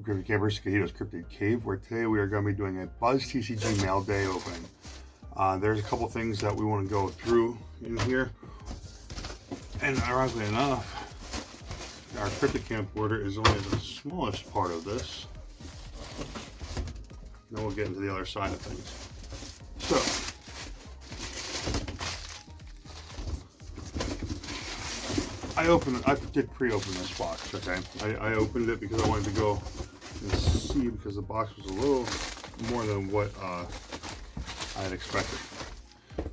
Cryptid Campers, Cahito's Cryptid Cave, where today we are going to be doing a BuzzTCG Mail Day opening. There's a couple things that we want to go through in here, and ironically enough, our Cryptid Camp order is only the smallest part of this. Then we'll get into the other side of things. So, I did pre-open this box, okay? I opened it because I wanted to go and see, because the box was a little more than what I had expected.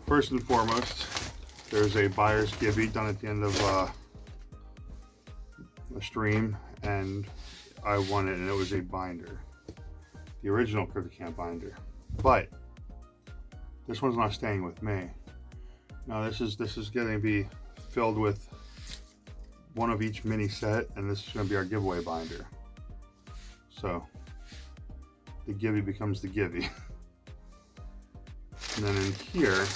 First and foremost, there's a buyer's gibby done at the end of a stream, and I won it, and it was a binder. The original Cryptid Camp binder. But this one's not staying with me. Now this is going to be filled with one of each mini set, and this is going to be our giveaway binder. So the gibby becomes the gibby. And then in here,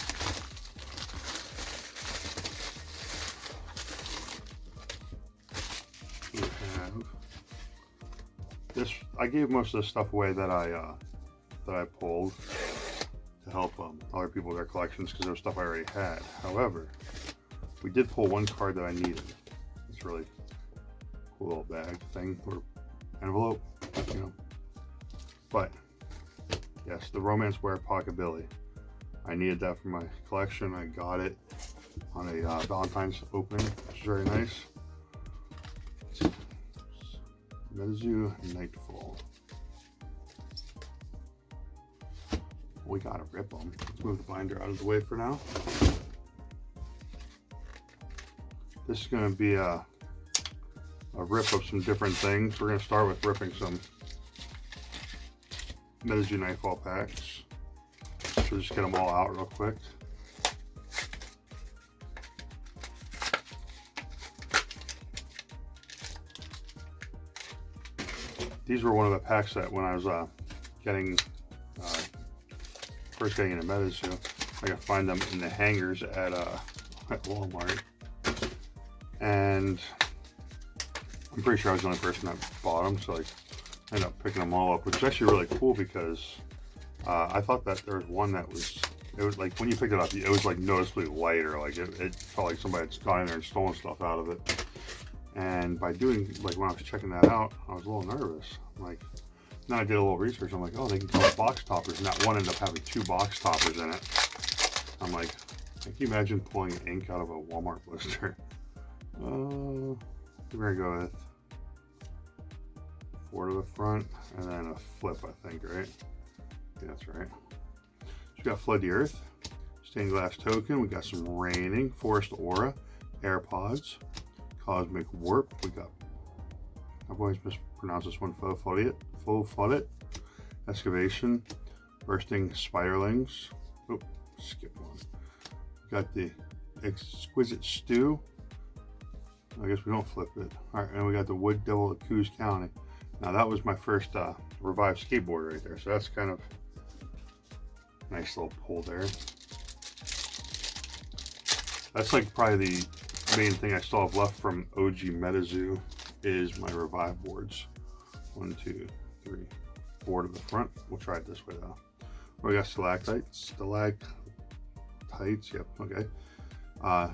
we have this. I gave most of the stuff away that I pulled to help other people with their collections, because there was stuff I already had. However, we did pull one card that I needed. It's really cool little bag thing, or envelope, you know. But yes, the Romance Wear Pocket Billy. I needed that for my collection. I got it on a Valentine's opening, which is very nice. Metazoo Nightfall. We gotta rip them. Let's move the binder out of the way for now. This is going to be a rip of some different things. We're going to start with ripping some Metazoo Nightfall packs. So just get them all out real quick. These were one of the packs that when I was first getting into Metazoo, I could find them in the hangers at Walmart. And I'm pretty sure I was the only person that bought them, so like, I ended up picking them all up, which is actually really cool, because I thought that there was one that it was like, when you picked it up, it was like noticeably lighter, like it felt like somebody had gone in there and stolen stuff out of it. And by doing, like, when I was checking that out, I was a little nervous. Like, then I did a little research. I'm like, oh, they can call it box toppers, and that one ended up having 2 box toppers in it. I'm like, can you imagine pulling ink out of a Walmart blister? We're gonna go with 4 to the front and then a flip, I think, right? Yeah, that's right. So we got Flood the Earth, Stained Glass Token, we got some Raining, Forest Aura, AirPods, Cosmic Warp, we got, I've always mispronounced this one, Full Flooded, Excavation, Bursting Spiderlings, oh, skip one. We got the Exquisite Stew. I guess we don't flip it. All right, and we got the Wood Devil of Coos County. Now that was my first revived skateboard right there, so that's kind of nice little pull there. That's like probably the main thing I still have left from OG Metazoo is my revive boards. 1, 2, 3, 4 to the front. We'll try it this way though. We got stalactites, yep, okay.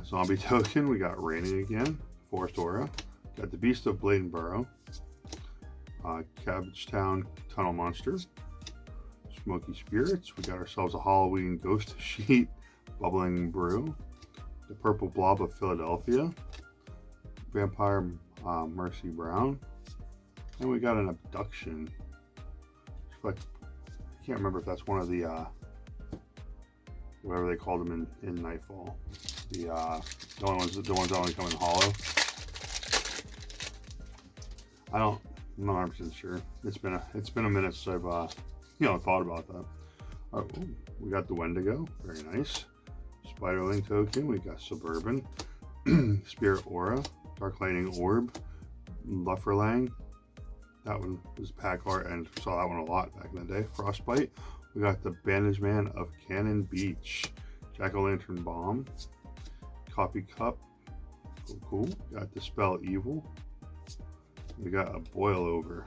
Zombie Token, we got Raining again. Forest Aura, got the Beast of Bladenboro, Cabbagetown Tunnel Monster, Smoky Spirits, we got ourselves a Halloween Ghost Sheet, Bubbling Brew, the Purple Blob of Philadelphia, Vampire Mercy Brown, and we got an Abduction. Like, I can't remember if that's one of the whatever they called them in Nightfall. The ones that only come in hollow. I'm not 100% sure. It's been a minute since I've thought about that. Oh, we got the Wendigo, very nice. Spiderling Token, we got Suburban, Spirit Aura, Dark Lightning Orb, Lufferlang. That one was pack art, and saw that one a lot back in the day. Frostbite. We got the Bandage Man of Cannon Beach, Jack-o'-lantern Bomb, Coffee Cup, cool. Got Dispel Evil. We got a Boil Over.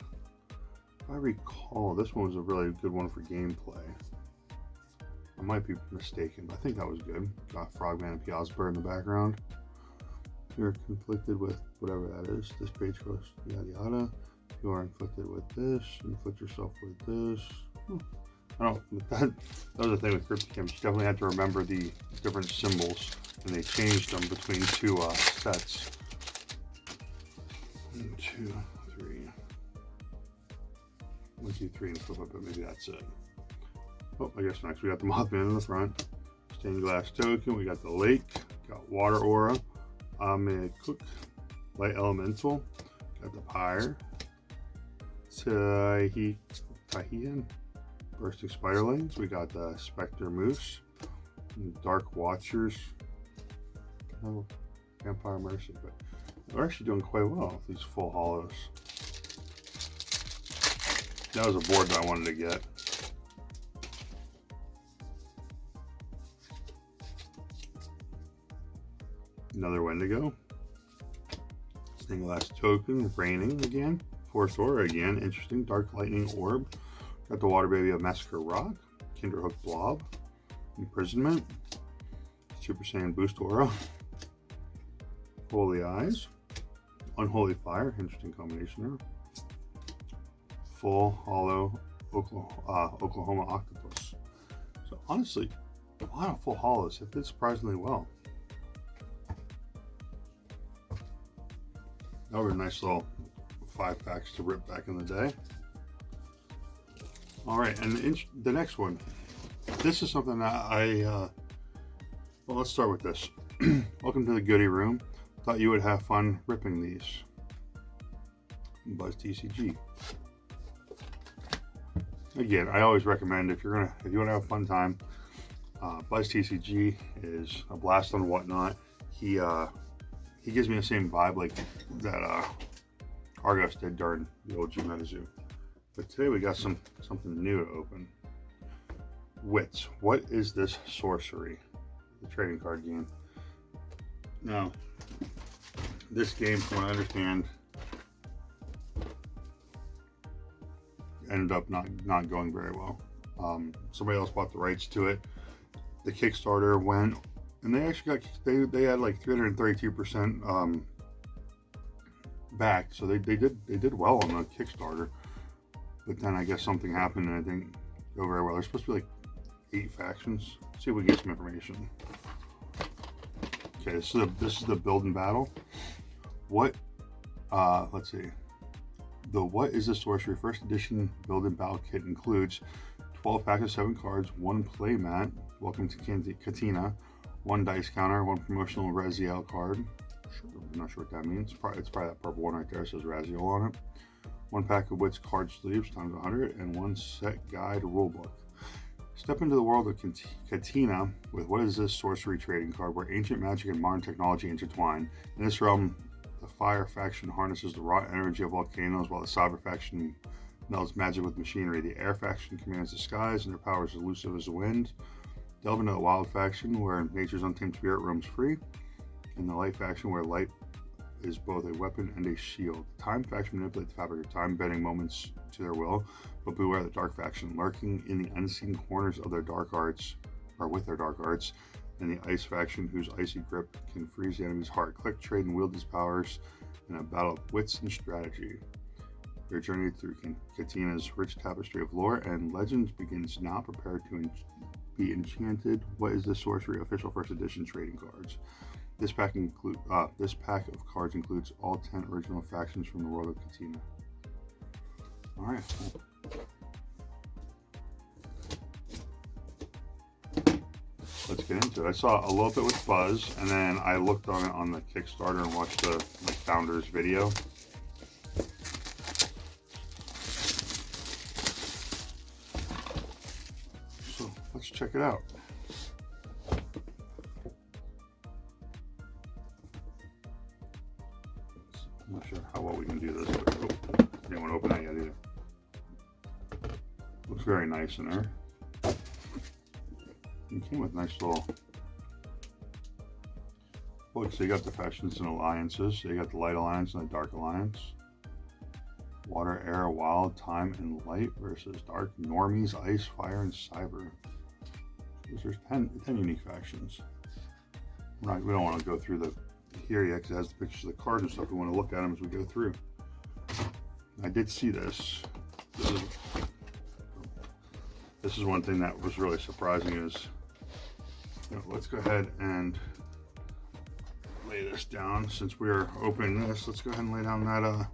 If I recall, this one was a really good one for gameplay. I might be mistaken, but I think that was good. Got Frogman and Piazza in the background. You're conflicted with whatever that is. This page goes yada yada. You are inflicted with this. Inflict yourself with this. I don't. That was the thing with Cryptic Games. You definitely had to remember the different symbols, and they changed them between two sets. 1, 2, 3. 1, 2, 3, and flip it, but maybe that's it. Oh, I guess next we got the Mothman in the front. Stained glass token. We got the lake. Got water aura. Ame Cook. Light elemental. Got the pyre. Tahian. Bursting spiderlings. We got the Spectre Moose. Dark Watchers. Oh, Vampire Mercy. But we're actually doing quite well with these full hollows. That was a board that I wanted to get. Another Wendigo. Stained glass token. Raining again. Force Aura again. Interesting. Dark Lightning Orb. Got the Water Baby of Massacre Rock. Kinderhook Blob. Imprisonment. Super Saiyan Boost Aura. Holy Eyes. Unholy Fire. Interesting combination there. Full Hollow Oklahoma Octopus. So honestly, a lot of full hollows. It did surprisingly well. That was a nice little 5 packs to rip back in the day. All right, and the next one. This is something that well, let's start with this. Welcome to the goodie room. Thought you would have fun ripping these. BuzzTCG. Again, I always recommend if you want to have a fun time, BuzzTCG is a blast on Whatnot. He gives me the same vibe like that Argos did during the OG Metazoo. But today we got something new to open. WITS. What is this sorcery? The trading card game. Now, this game, from what I understand, ended up not going very well. Somebody else bought the rights to it. The Kickstarter went, and they actually got they had like 332% back, so they did well on the Kickstarter. But then I guess something happened and it didn't go very well. There's supposed to be like 8 factions. Let's see if we can get some information. Okay, this is the build and battle. What? Let's see. The What is the Sorcery first edition build and battle kit includes 12 packs of 7 cards, 1 play mat, welcome to Katina, 1 dice counter, 1 promotional Raziel card. I'm not sure what that means. It's probably that purple one right there. It says Raziel on it. 1 pack of WITS card sleeves times 100, and 1 set guide rulebook. Step into the world of Katina with What is this Sorcery trading card, where ancient magic and modern technology intertwine. In this realm, the Fire faction harnesses the raw energy of volcanoes, while the Cyber faction melds magic with machinery. The Air faction commands the skies, and their power is elusive as the wind. Delve into the Wild faction, where nature's untamed spirit roams free. And the Light faction, where light is both a weapon and a shield. Time faction manipulates the fabric of time, bending moments to their will, but beware the Dark faction, lurking in the unseen corners of their dark arts, or with their dark arts, and the Ice faction, whose icy grip can freeze the enemy's heart. Click, trade, and wield these powers in a battle of wits and strategy. Your journey through Katina's rich tapestry of lore and legends begins now. Prepare to be enchanted. What is the Sorcery official first edition trading cards? This pack of cards includes all 10 original factions from the world of Katina. All right. Let's get into it. I saw a little bit with Buzz, and then I looked on it on the Kickstarter and watched the founder's video. So let's check it out. I'm not sure how well we can do this, but I didn't want to open that yet either. Looks very nice in there. It came with nice little books. So you got the factions and alliances. So you got the Light Alliance and the Dark Alliance. Water, air, wild, time, and light versus dark, normies, ice, fire, and cyber. There's 10 unique factions. We don't want to go through the here yet because it has the pictures of the cards and stuff. We want to look at them as we go through. I did see this. This is one thing that was really surprising is, let's go ahead and lay this down. Since we are opening this, let's go ahead and lay down that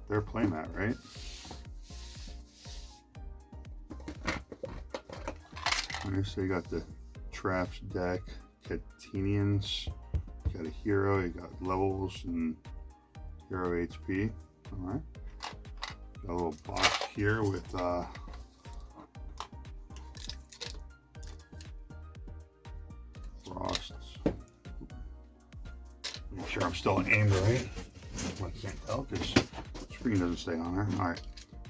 their playmat, right? Okay, so you got the Traps deck, Catenians, you got a hero, you got levels and hero HP. Alright. Got a little box here with frosts. Make sure I'm still aimed right. I can't tell because the screen doesn't stay on there. Alright.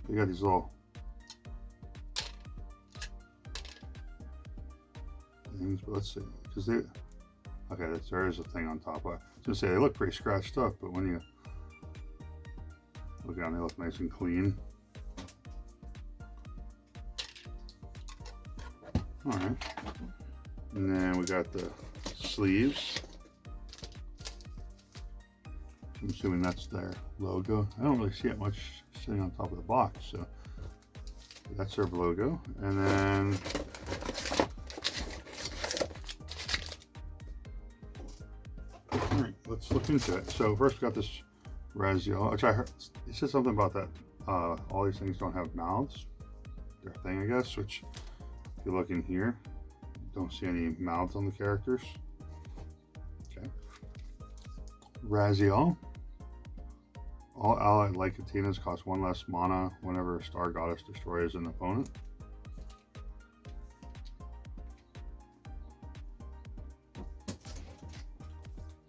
You got these little things, but let's see. Because they okay, there is a thing on top. I was gonna say they look pretty scratched up, but when you look down, they look nice and clean. Alright. And then we got the sleeves. I'm assuming that's their logo. I don't really see it much sitting on top of the box, so that's their logo. And then alright, let's look into it. So first we got this Raziel, which I heard, he said something about that all these things don't have mouths. Their thing, I guess, which if you look in here, you don't see any mouths on the characters. Okay. Raziel. All allied Lycatinas cost 1 less mana whenever a star goddess destroys an opponent.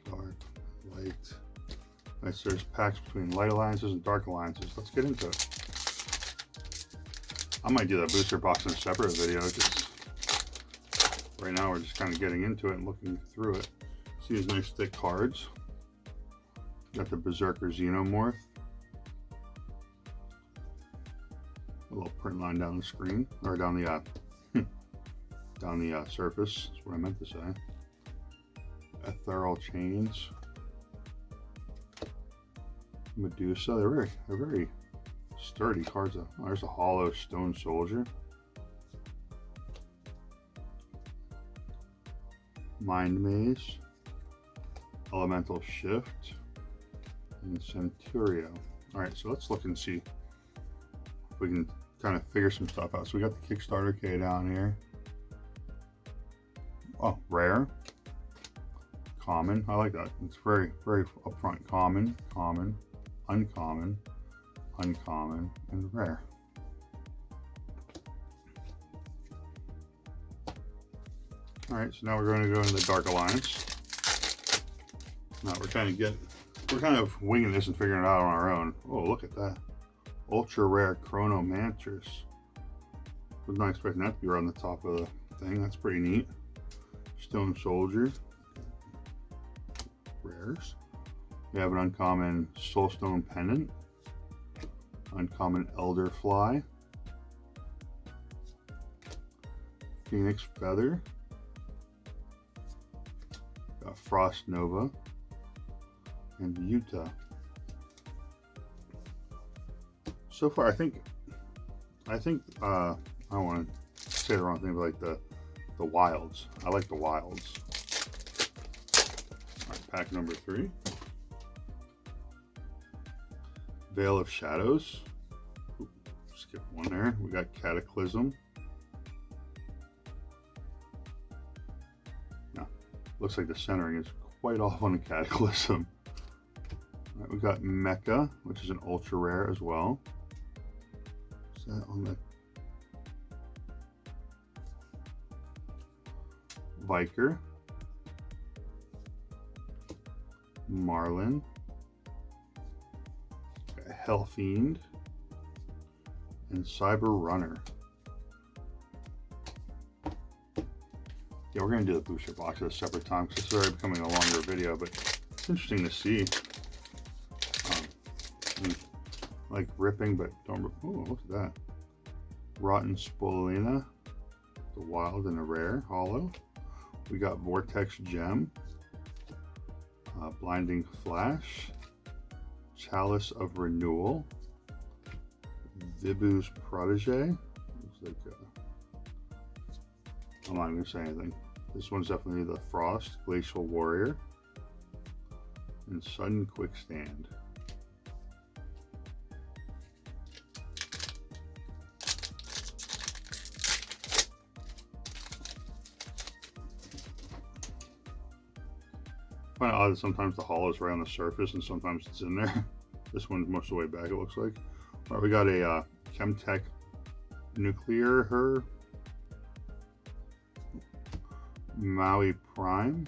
Dark, light. Right, so there's packs between light alliances and dark alliances. Let's get into it. I might do that booster box in a separate video, because right now we're just kind of getting into it and looking through it. See these nice thick cards. Got the Berserker Xenomorph. A little print line down the screen, or down the surface. That's what I meant to say. Ethereal Chains. Medusa. They're very sturdy cards. Oh, there's a Hollow Stone Soldier. Mind Maze. Elemental Shift. And Centurio. Alright, so let's look and see if we can kind of figure some stuff out. So we got the Kickstarter K down here. Oh, rare. Common. I like that. It's very upfront. Common, common, uncommon, uncommon, and rare. Alright, so now we're going to go into the Dark Alliance. Now we're kind of winging this and figuring it out on our own. Oh, look at that. Ultra rare Chronomantress. Was not expecting that to be right on the top of the thing. That's pretty neat. Stone Soldier. Rares. We have an uncommon Soulstone Pendant. Uncommon Elderfly. Phoenix Feather. Got Frost Nova. And Utah. So far, I think I don't want to say the wrong thing, but like the wilds. I like the wilds. All right, pack number 3. Veil of Shadows. Ooh, skip one there. We got Cataclysm. Now, looks like the centering is quite off on the Cataclysm. All right, we got Mecha, which is an ultra rare as well. Is that on the Viker, Marlin, Hellfiend, and Cyber Runner. Yeah, we're going to do the booster box at a separate time because it's already becoming a longer video, but It's interesting to see. Like ripping, but don't rip. Oh, look at that. Rotten Spolina, the wild and a rare, hollow. We got Vortex Gem, Blinding Flash, Chalice of Renewal, Vibu's Protege. Looks like I'm not going to say anything. This one's definitely the Frost, Glacial Warrior, and Sudden Quick Stand. I find it odd that sometimes the hollow is right on the surface and sometimes it's in there. This one's most of the way back, it looks like. All right, we got a Chemtech Nuclear Maui Prime.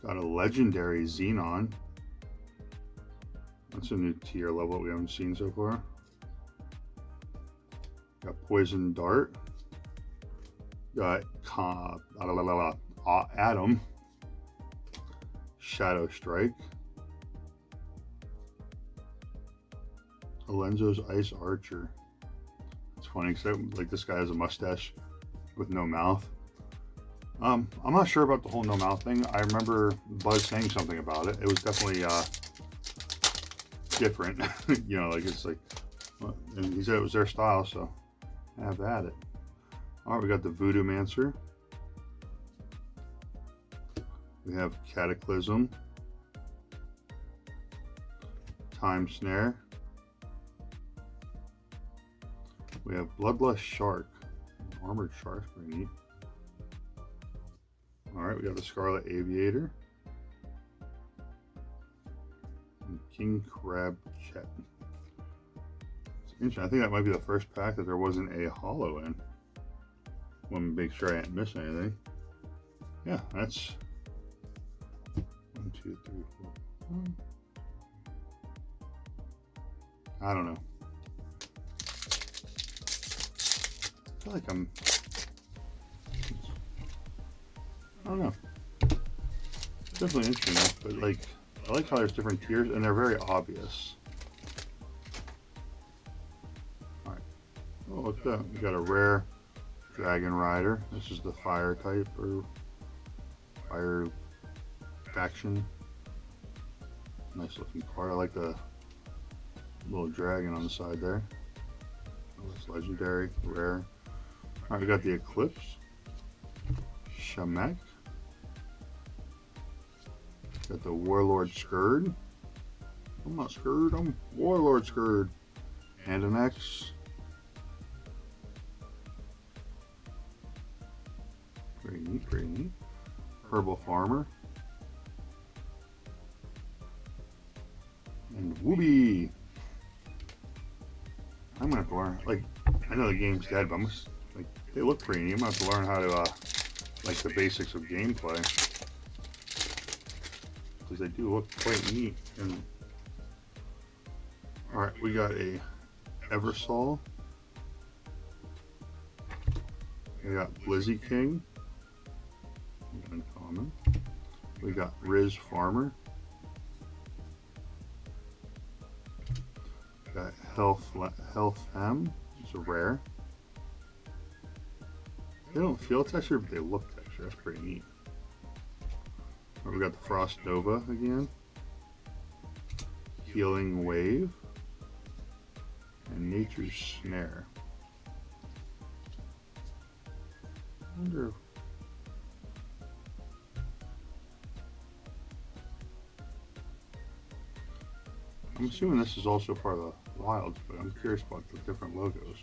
Got a legendary Xenon. That's a new tier level that we haven't seen so far. Got Poison Dart. Got Atom. Shadow Strike. Alenzo's Ice Archer. It's funny because like this guy has a mustache with no mouth. I'm not sure about the whole no mouth thing. I remember Buzz saying something about it. It was definitely different. You know, like it's like, and he said it was their style, so have at it. All right, we got the Voodoo Mancer. We have Cataclysm, Time Snare. We have Bloodlust Shark, Armored Shark, pretty neat. All right, we got the Scarlet Aviator, and King Crab Chet. It's interesting. I think that might be the first pack that there wasn't a hollow in. Want to make sure I didn't miss anything. Yeah, that's 1, 2, 3, 4. I don't know. I feel like I don't know. It's definitely interesting, but like I like how there's different tiers and they're very obvious. All right. Oh, look at that. We got a rare Dragon Rider. This is the fire type or fire faction. Nice looking card. I like the little dragon on the side there. Oh, it's legendary, rare. All right, we got the Eclipse, Shamek. Got the Warlord Scourge. I'm not Scourge, I'm Warlord Scourge. And an X. Pretty neat, pretty neat. Herbal Farmer. And Wooby. I'm gonna have to learn, like, I know the game's dead, but like, they look pretty neat. I'm gonna have to learn how to, like, the basics of gameplay. Because they do look quite neat. And alright, we got a Eversol. We got Blizzy King. Uncommon. We got Riz Farmer. Got Health M. It's a rare. They don't feel texture, but they look texture. That's pretty neat. We got the Frost Nova again. Healing Wave. And Nature's Snare. I wonder. I'm assuming this is also part of the wilds, but I'm curious about the different logos.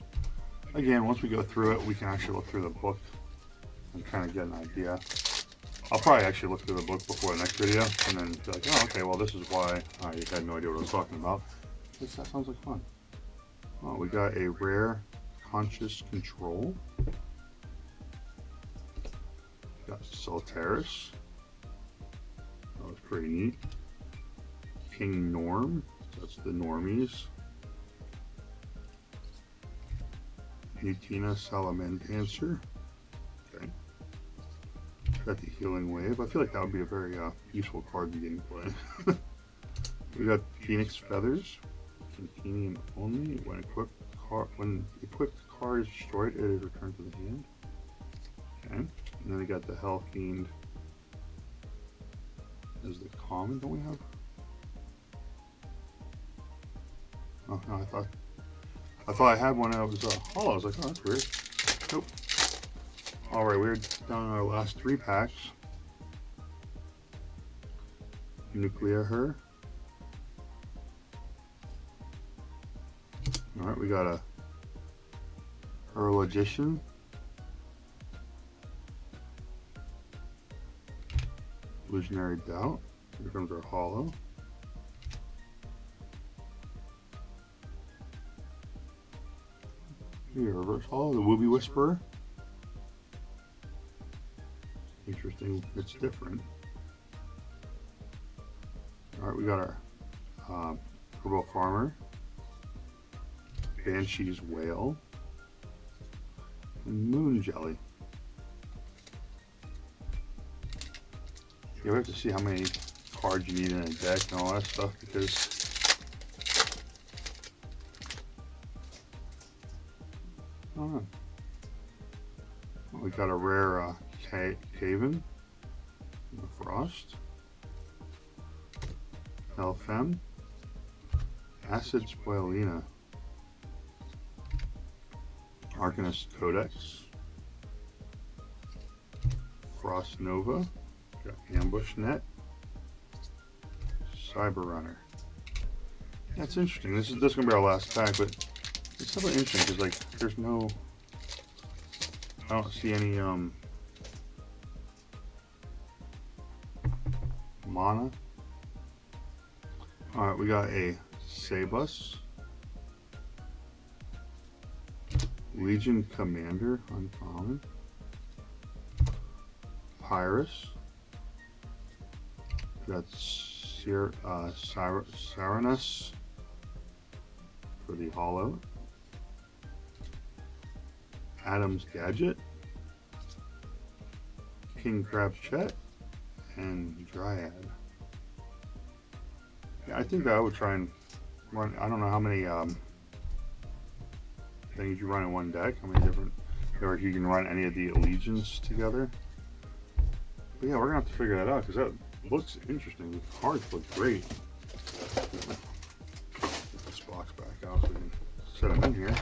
Again, once we go through it, we can actually look through the book and kind of get an idea. I'll probably actually look through the book before the next video and then be like, oh, okay, well, this is why I had no idea what I was talking about. That sounds like fun. Oh, we got a rare Conscious Control. Got Solteris. That was pretty neat. King Norm. That's the normies. Mutina Salamandancer. Okay. Got the Healing Wave. I feel like that would be a very useful card in gameplay. We got Phoenix Feathers. Convenient only. When equipped card is destroyed, it is returned to the hand. Okay. And then we got the Hell Fiend as the common. Don't we have? Oh no, I thought I had one that was hollow. I was like, oh, that's weird. Nope. All right, we're down our last 3 packs. Nuclear Her. All right, we got a Logician. Illusionary Doubt. Here comes our hollow. Here, reverse hollow, the Wooby Whisperer. Interesting, it's different. Alright, we got our Herbal Farmer, Banshee's Whale, and Moon Jelly. Yeah, we have to see how many cards you need in a deck and all that stuff, because I don't know. We got a rare Caven, Frost, Elfem, Acid Spoilina, Arcanist Codex, Frost Nova, got Ambush Net, Cyber Runner. That's interesting. This is gonna be our last pack, but it's definitely interesting because like there's no, I don't see any mana. All right, we got a Sabus, Legion Commander, uncommon, Pyrus, we got Cyranus for the hollow, Adam's Gadget, King Crab Chet, and Dryad. Yeah, I think that I would try and run, I don't know how many things you run in one deck, how many different, or if you can run any of the allegiance together. But yeah, we're gonna have to figure that out because that looks interesting. The cards look great. Get this box back out so we can set them in here.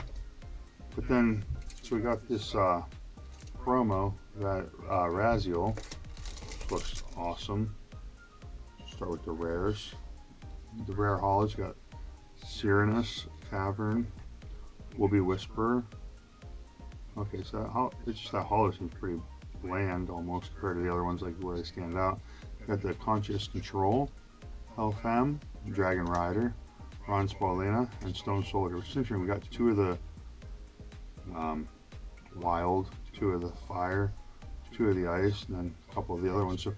But then, so we got this promo, that Raziel, which looks awesome. Start with the rares. The rare hollows got Cyranus, Cavern, Wooby Whisperer. Okay, so it's just that hollow seems pretty bland almost compared to the other ones, like where they stand out. Got the Conscious Control, Elfam, Dragon Rider, Ron Spoilina, and Stone Soldier. Which is interesting. We got 2 of the wild, 2 of the fire, 2 of the ice, and then a couple of the other ones. So it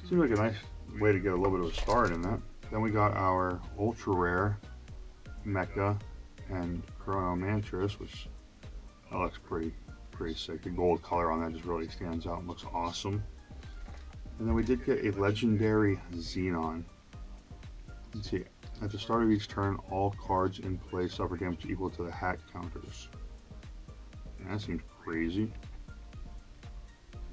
seems like a nice way to get a little bit of a start in that. Then we got our ultra rare Mecha and Chrono Mantras, which that looks pretty sick. The gold color on that just really stands out and looks awesome. And then we did get a legendary Xenon. Let's see. At the start of each turn, all cards in play suffer damage equal to the hack counters. Yeah, that seems crazy.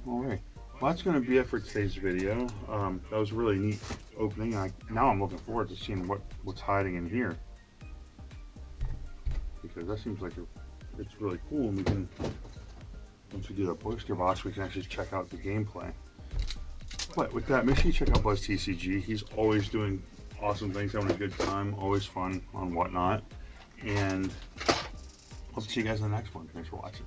Alright. Well, that's going to be it for today's video. That was a really neat opening. Now I'm looking forward to seeing what's hiding in here, because that seems like it's really cool. And we can, once we do the booster box, we can actually check out the gameplay. But with that, make sure you check out BuzzTCG. He's always doing awesome things, having a good time, always fun on Whatnot. And hope to see you guys in the next one. Thanks for watching.